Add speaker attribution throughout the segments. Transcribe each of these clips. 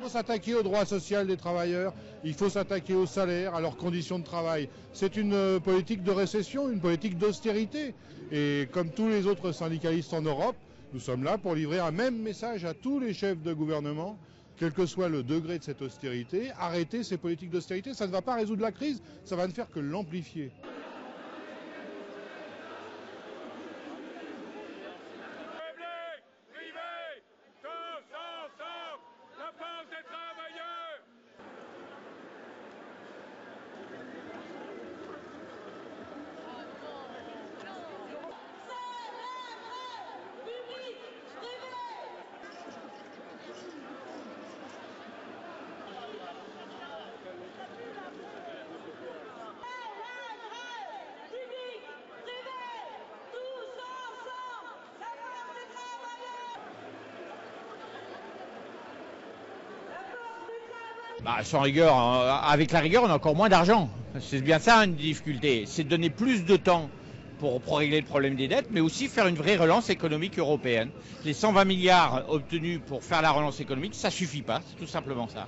Speaker 1: faut s'attaquer aux droits sociaux des travailleurs, il faut s'attaquer aux salaires, à leurs conditions de travail. C'est une politique de récession, une politique d'austérité. Et comme tous les autres syndicalistes en Europe, nous sommes là pour livrer un même message à tous les chefs de gouvernement, quel que soit le degré de cette austérité, arrêter ces politiques d'austérité. Ça ne va pas résoudre la crise, ça va ne faire que l'amplifier.
Speaker 2: Sans rigueur, avec la rigueur, on a encore moins d'argent. C'est bien ça une difficulté. C'est de donner plus de temps pour régler le problème des dettes, mais aussi faire une vraie relance économique européenne. Les 120 milliards obtenus pour faire la relance économique, ça suffit pas, c'est tout simplement ça.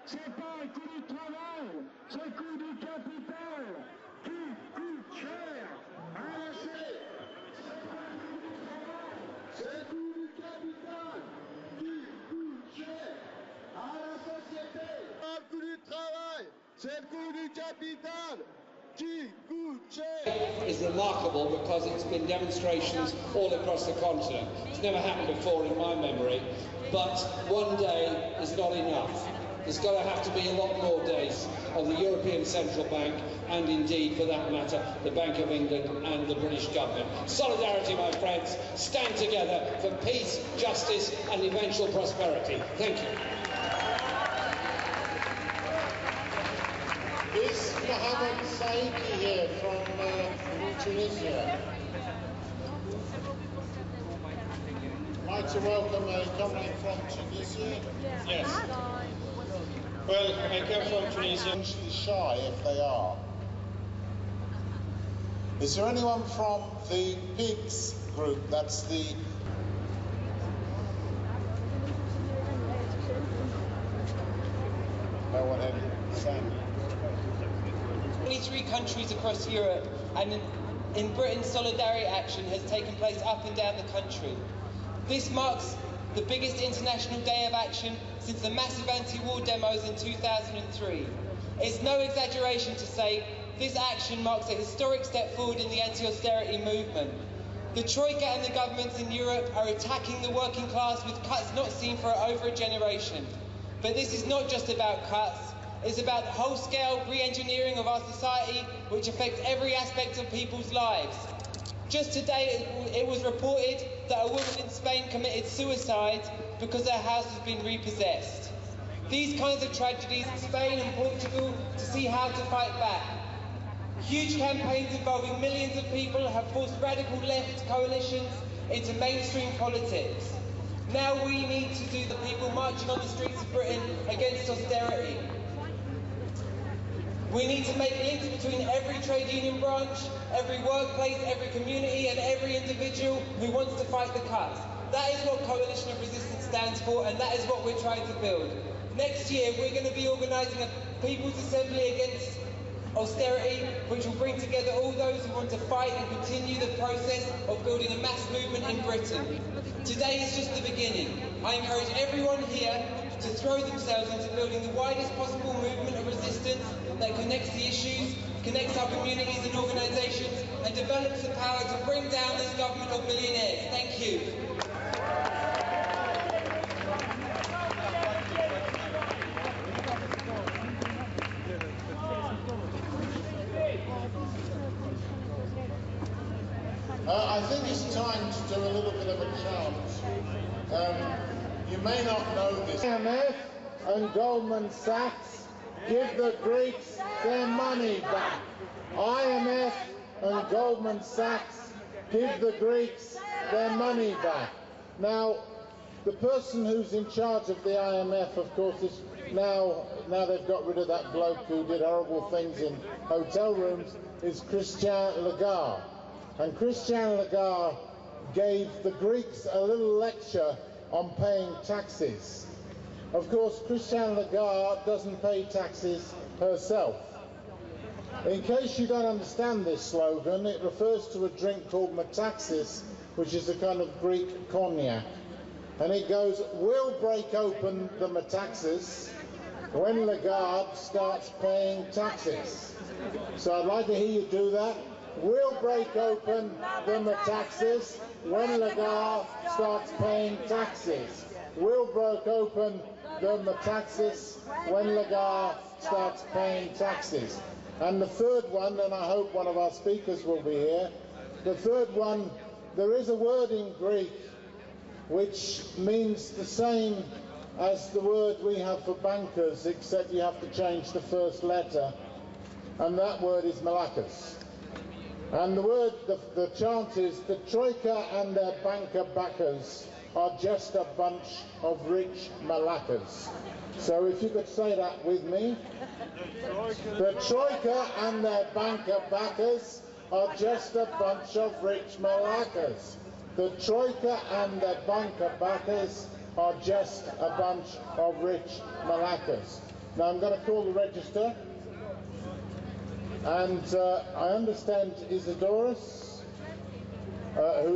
Speaker 3: C'est pas un coup du travail, c'est le coup du capital qui coûte cher à la société. C'est pas un coup du travail, c'est le coup du capital qui coûte cher à la société. C'est pas un coup du travail, c'est le coup du capital qui coûte cher.
Speaker 4: Is remarkable because it's been demonstrations all across the continent. It's never happened before in my memory, but one day is not enough. There's going to have to be a lot more days of the European Central Bank and indeed, for that matter, the Bank of England and the British government. Solidarity, my friends. Stand together for peace, justice and eventual prosperity. Thank you.
Speaker 3: Is Mohammed Saiki here from Tunisia? I'd like to welcome a comrade from Tunisia.
Speaker 5: Yes. Well, I come from Tunisia.
Speaker 3: Shy if they are. Is there anyone from the PIGS group? That's the... No one had Sam.
Speaker 6: 23 countries across Europe, and in Britain, solidarity action has taken place up and down the country. This marks the biggest international day of action since the massive anti-war demos in 2003. It's no exaggeration to say this action marks a historic step forward in the anti-austerity movement. The Troika and the governments in Europe are attacking the working class with cuts not seen for over a generation. But this is not just about cuts, it's about the whole-scale re-engineering of our society which affects every aspect of people's lives. Just today it was reported that a woman in Spain committed suicide because her house has been repossessed. These kinds of tragedies in Spain and Portugal to see how to fight back. Huge campaigns involving millions of people have forced radical left coalitions into mainstream politics. Now we need to do the people marching on the streets of Britain against austerity. We need to make links between every trade union branch, every workplace, every community and every individual who wants to fight the cuts. That is what Coalition of Resistance stands for, and that is what we're trying to build. Next year we're going to be organising a People's Assembly against Austerity, which will bring together all those who want to fight and continue the process of building a mass movement in Britain. Today is just the beginning. I encourage everyone here to throw themselves into building the widest possible movement of resistance that connects the issues, connects our communities and organisations, and develops the power to bring down this government of millionaires. Thank you.
Speaker 7: I think it's time to do a little bit of a chant. You may not know this. IMF and Goldman Sachs give the Greeks their money back. IMF and Goldman Sachs give the Greeks their money back. Now, the person who's in charge of the IMF, of course, is now they've got rid of that bloke who did horrible things in hotel rooms, is Christian Lagarde. And Christian Lagarde gave the Greeks a little lecture on paying taxes. Of course, Christian Lagarde doesn't pay taxes herself. In case you don't understand this slogan, it refers to a drink called metaxis, which is a kind of Greek cognac. And it goes, we'll break open the metaxis when Lagarde starts paying taxes. So I'd like to hear you do that. We'll break open the metaxis when Lagarde starts paying taxes. We'll break open the metaxis when Lagarde starts paying taxes. And the third one, and I hope one of our speakers will be here, the third one, there is a word in Greek which means the same as the word we have for bankers, except you have to change the first letter, and that word is malakas. And the word, the chant is, the Troika and their banker backers are just a bunch of rich malakas. So if you could say that with me. The Troika and their banker backers are just a bunch of rich malakas. The Troika and their banker backers are just a bunch of rich malakas. Now I'm going to call the register. And I understand Isidorus, who